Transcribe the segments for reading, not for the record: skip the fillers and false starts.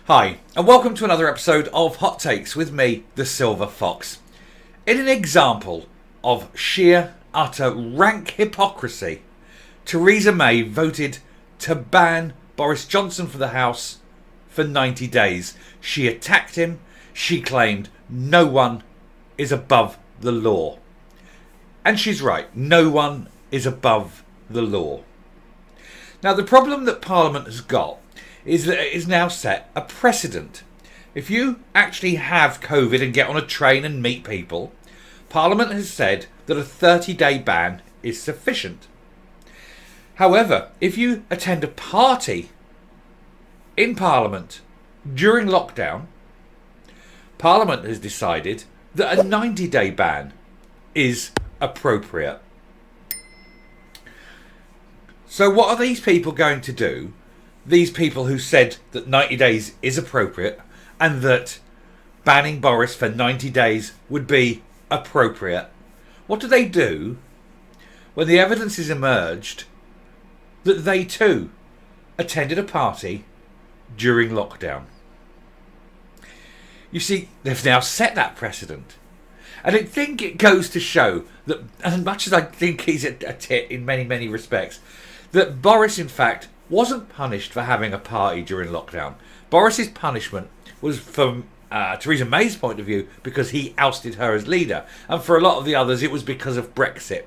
Hi, and welcome to another episode of Hot Takes with me, the Silver Fox. In an example of sheer, utter, rank hypocrisy, Theresa May voted to ban Boris Johnson from the House for 90 days. She attacked him. She claimed no one is above the law. And she's right, no one is above the law. Now, the problem that Parliament has got is that it has now set a precedent. If you actually have COVID and get on a train and meet people, Parliament has said that a 30-day ban is sufficient. However, if you attend a party in Parliament during lockdown, Parliament has decided that a 90-day ban is appropriate. So what are these people going to do? These people who said that 90 days is appropriate and that banning Boris for 90 days would be appropriate. What do they do when the evidence is emerged that they too attended a party during lockdown? You see, they've now set that precedent. And I think it goes to show that, as much as I think he's a tit in many, many respects, that Boris, in fact, wasn't punished for having a party during lockdown. Boris's punishment was, from Theresa May's point of view, because he ousted her as leader. And for a lot of the others, it was because of Brexit.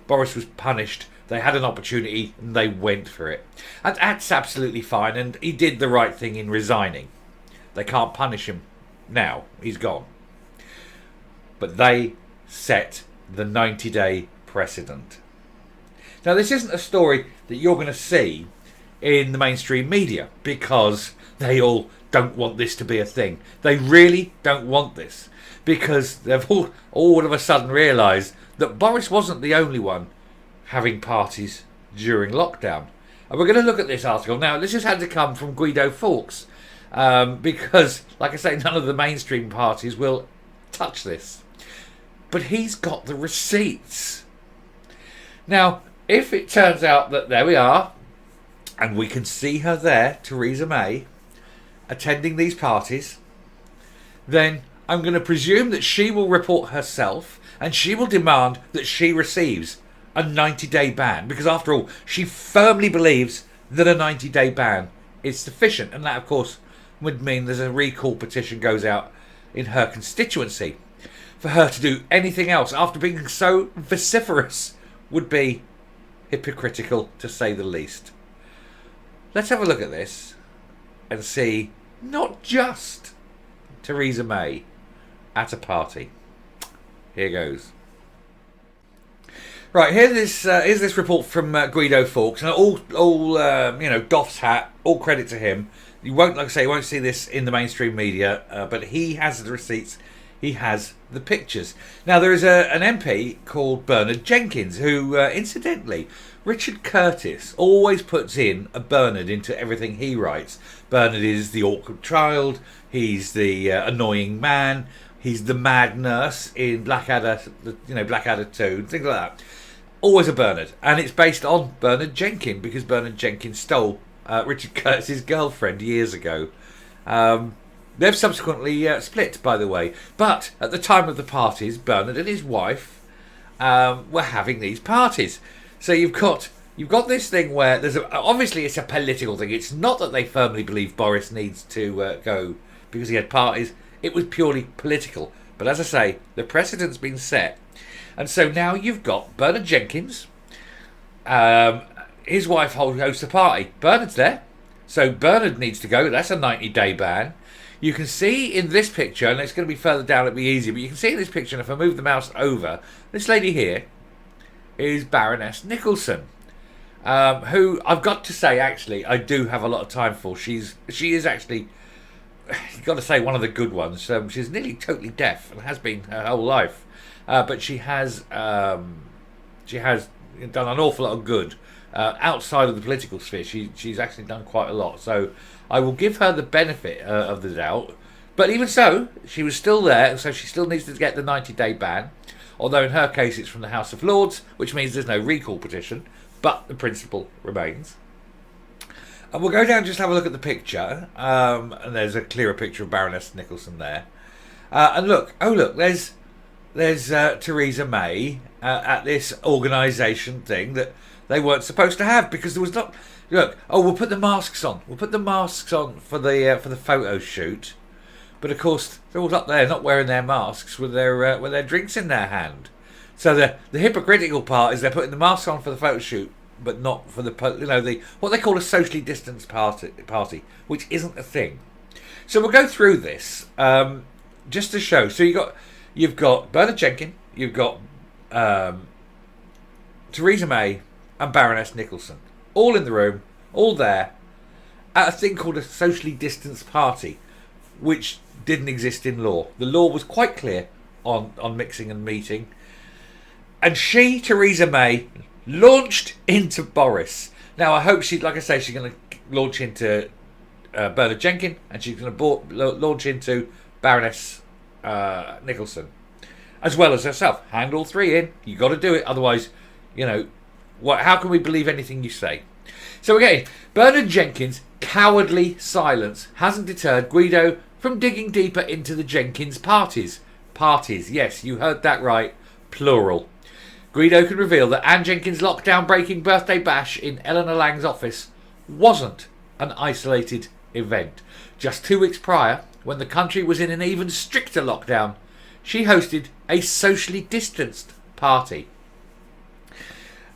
Boris was punished. They had an opportunity and they went for it. And that's absolutely fine. And he did the right thing in resigning. They can't punish him now. He's gone. But they set the 90-day precedent. Now, this isn't a story that you're going to see in the mainstream media because they all don't want this to be a thing. They really don't want this because they've all of a sudden realised that Boris wasn't the only one having parties during lockdown. And we're going to look at this article. Now, this has had to come from Guido Fawkes because, like I say, none of the mainstream parties will touch this. But he's got the receipts. Now, if it turns out that there we are, and we can see her there, Theresa May, attending these parties, then I'm going to presume that she will report herself and she will demand that she receives a 90-day ban. Because after all, she firmly believes that a 90-day ban is sufficient. And that, of course, would mean there's a recall petition goes out in her constituency. For her to do anything else after being so vociferous would be hypocritical, to say the least. Let's have a look at this and see not just Theresa May at a party. Here goes. Right, here's this report from Guido Fawkes, and all doffs hat, all credit to him. You won't, like I say, you won't see this in the mainstream media, but he has the receipts. He has the pictures. Now, there is an MP called Bernard Jenkins who, incidentally, Richard Curtis always puts in a Bernard into everything he writes. Bernard is the awkward child. He's the annoying man. He's the mad nurse in Blackadder, Blackadder 2, things like that. Always a Bernard. And it's based on Bernard Jenkins because Bernard Jenkins stole Richard Curtis's girlfriend years ago. They've subsequently split, by the way. But at the time of the parties, Bernard and his wife were having these parties. So you've got this thing where obviously it's a political thing. It's not that they firmly believe Boris needs to go because he had parties. It was purely political. But as I say, the precedent's been set. And so now you've got Bernard Jenkins. His wife hosts a party. Bernard's there. So Bernard needs to go. That's a 90-day ban. You can see in this picture, and it's going to be further down, it'll be easier, but you can see in this picture, and if I move the mouse over, this lady here is Baroness Nicholson, who I've got to say, actually, I do have a lot of time for. She is actually, you've got to say, one of the good ones. She's nearly totally deaf and has been her whole life, but she has done an awful lot of good outside of the political sphere. She's actually done quite a lot, so I will give her the benefit of the doubt. But even so, she was still there, so she still needs to get the 90-day ban. Although in her case it's from the House of Lords, which means there's no recall petition, but the principle remains. And we'll go down and just have a look at the picture. And there's a clearer picture of Baroness Nicholson there. And look, there's Theresa May at this organisation thing that they weren't supposed to have because there was not. Look, we'll put the masks on. We'll put the masks on for the photo shoot. But of course, they're all up there not wearing their masks with their drinks in their hand. So the hypocritical part is they're putting the masks on for the photo shoot, but not for the what they call a socially distanced party, which isn't a thing. So we'll go through this just to show. So you've got Bernard Jenkins, you've got Theresa May, and Baroness Nicholson, all in the room, all there, at a thing called a socially distanced party, which didn't exist in law. The law was quite clear on mixing and meeting. And Theresa May, launched into Boris. Now, I hope she's going to launch into Bernard Jenkins, and she's going to launch into Baroness Nicholson, as well as herself. Hand all three in. You got to do it, otherwise, how can we believe anything you say? So again, Bernard Jenkins' cowardly silence hasn't deterred Guido from digging deeper into the Jenkins parties. Parties, yes, you heard that right, plural. Guido can reveal that Anne Jenkins' lockdown-breaking birthday bash in Eleanor Lang's office wasn't an isolated event. Just 2 weeks prior, when the country was in an even stricter lockdown, she hosted a socially distanced party.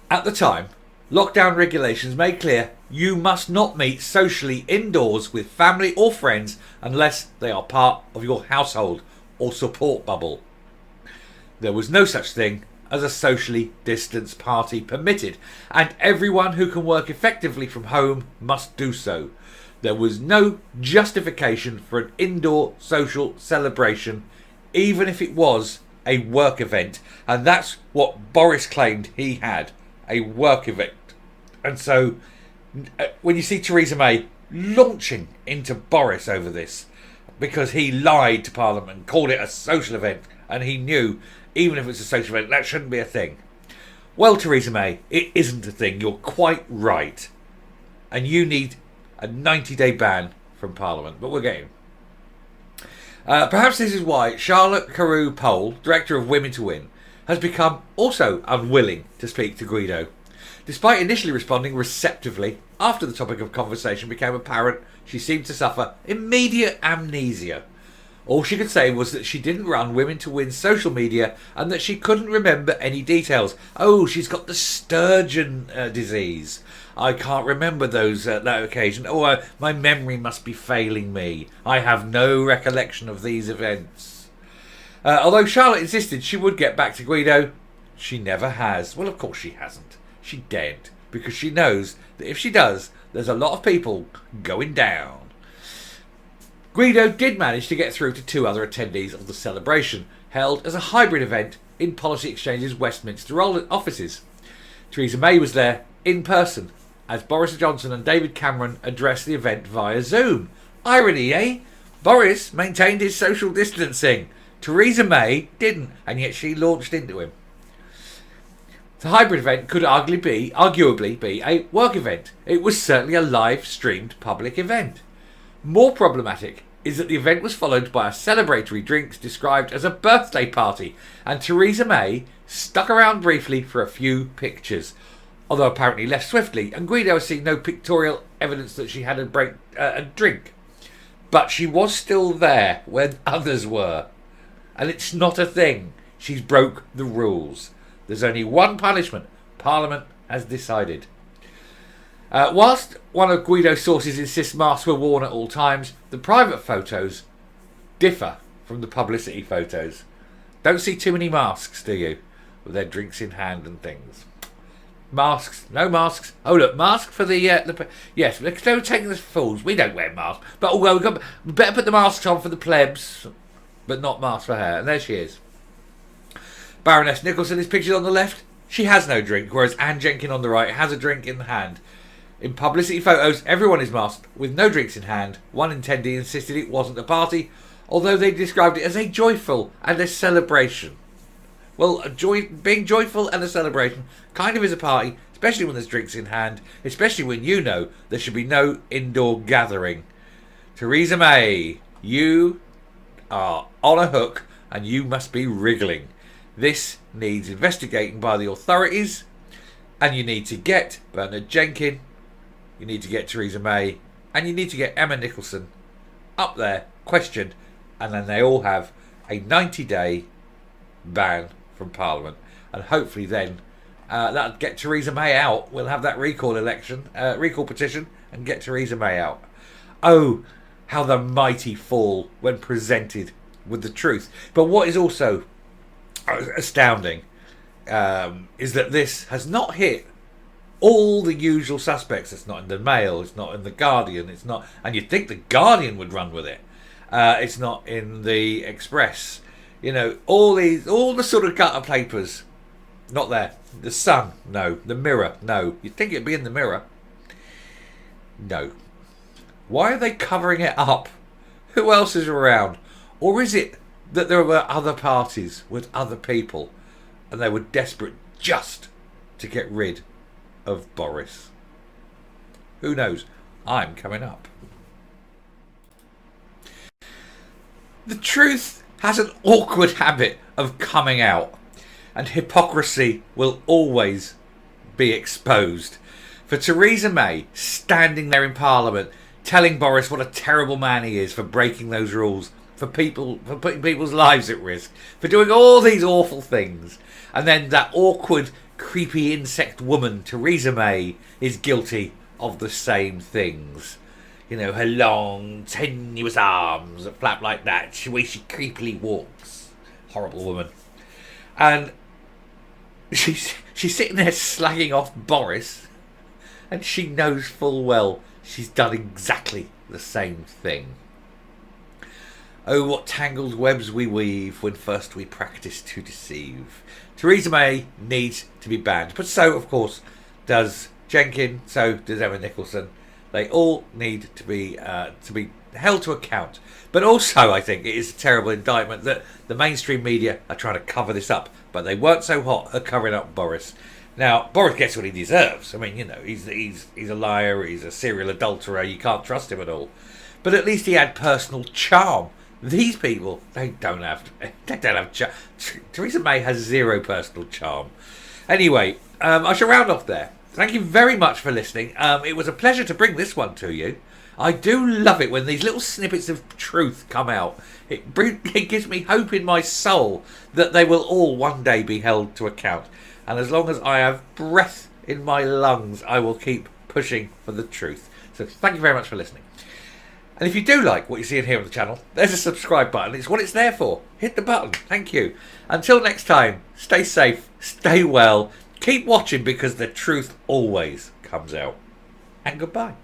At the time, lockdown regulations made clear you must not meet socially indoors with family or friends unless they are part of your household or support bubble. There was no such thing as a socially distanced party permitted, and everyone who can work effectively from home must do so. There was no justification for an indoor social celebration, even if it was a work event, and that's what Boris claimed he had, a work event. And so when you see Theresa May launching into Boris over this, because he lied to Parliament and called it a social event, and he knew even if it's a social event, that shouldn't be a thing. Well, Theresa May, it isn't a thing. You're quite right. And you need a 90-day ban from Parliament. But we're getting. Perhaps this is why Charlotte Carew-Pole, Director of Women to Win, has become also unwilling to speak to Guido. Despite initially responding receptively, after the topic of conversation became apparent, she seemed to suffer immediate amnesia. All she could say was that she didn't run Women to Win social media and that she couldn't remember any details. Oh, she's got the Sturgeon disease. I can't remember that occasion. My memory must be failing me. I have no recollection of these events. Although Charlotte insisted she would get back to Guido, she never has. Well, of course she hasn't. She daren't, because she knows that if she does, there's a lot of people going down. Guido did manage to get through to 2 other attendees of the celebration, held as a hybrid event in Policy Exchange's Westminster offices. Theresa May was there in person, as Boris Johnson and David Cameron addressed the event via Zoom. Irony, eh? Boris maintained his social distancing. Theresa May didn't, and yet she launched into him. The hybrid event could arguably be a work event. It was certainly a live-streamed public event. More problematic is that the event was followed by a celebratory drinks described as a birthday party, and Theresa May stuck around briefly for a few pictures, although apparently left swiftly, and Guido has seen no pictorial evidence that she had a drink. But she was still there when others were, and it's not a thing. She's broke the rules. There's only one punishment. Parliament has decided. Whilst one of Guido's sources insists masks were worn at all times, the private photos differ from the publicity photos. Don't see too many masks, do you? With their drinks in hand and things. Masks, no masks. Oh look, mask for the yes. Don't take us fools. We don't wear masks, but we better put the masks on for the plebs, but not masks for her. And there she is. Baroness Nicholson is pictured on the left. She has no drink, whereas Anne Jenkins on the right has a drink in the hand. In publicity photos, everyone is masked with no drinks in hand. One attendee insisted it wasn't a party, although they described it as a joyful and a celebration. Well, being joyful and a celebration kind of is a party. It's especially when there's drinks in hand, especially when you know there should be no indoor gathering. Theresa May, you are on a hook and you must be wriggling. This needs investigating by the authorities, and you need to get Bernard Jenkins, you need to get Theresa May, and you need to get Emma Nicholson up there, questioned, and then they all have a 90-day ban from Parliament. And hopefully then that'll get Theresa May out. We'll have that recall petition, and get Theresa May out. Oh, how the mighty fall when presented with the truth. But what is also astounding is that this has not hit all the usual suspects. It's not in the Mail, it's not in the Guardian, it's not, and you'd think the Guardian would run with it. It's not in the Express. You know, all the sort of gutter papers, not there. The Sun, no. The Mirror, no. You'd think it'd be in the Mirror. No. Why are they covering it up? Who else is around? Or is it that there were other parties with other people and they were desperate just to get rid of Boris? Who knows? I'm coming up. The truth has an awkward habit of coming out, and hypocrisy will always be exposed. For Theresa May standing there in Parliament telling Boris what a terrible man he is for breaking those rules, for putting people's lives at risk, for doing all these awful things, and then that awkward, creepy insect woman Theresa May is guilty of the same things. You know, her long, tenuous arms that flap like that, the way she creepily walks. Horrible woman. And she's sitting there slagging off Boris, and she knows full well she's done exactly the same thing. Oh, what tangled webs we weave when first we practice to deceive. Theresa May needs to be banned. But so, of course, does Jenkins, so does Emma Nicholson. They all need to be held to account. But also, I think it is a terrible indictment that the mainstream media are trying to cover this up. But they weren't so hot at covering up Boris. Now, Boris gets what he deserves. I mean, you know, he's a liar, he's a serial adulterer, you can't trust him at all. But at least he had personal charm. These people, they don't have charm. Theresa May has zero personal charm. Anyway, I shall round off there. Thank you very much for listening. It was a pleasure to bring this one to you. I do love it when these little snippets of truth come out. It gives me hope in my soul that they will all one day be held to account. And as long as I have breath in my lungs, I will keep pushing for the truth. So thank you very much for listening. And if you do like what you see and hear on the channel, there's a subscribe button. It's what it's there for. Hit the button. Thank you. Until next time, stay safe, stay well, keep watching because the truth always comes out. And goodbye.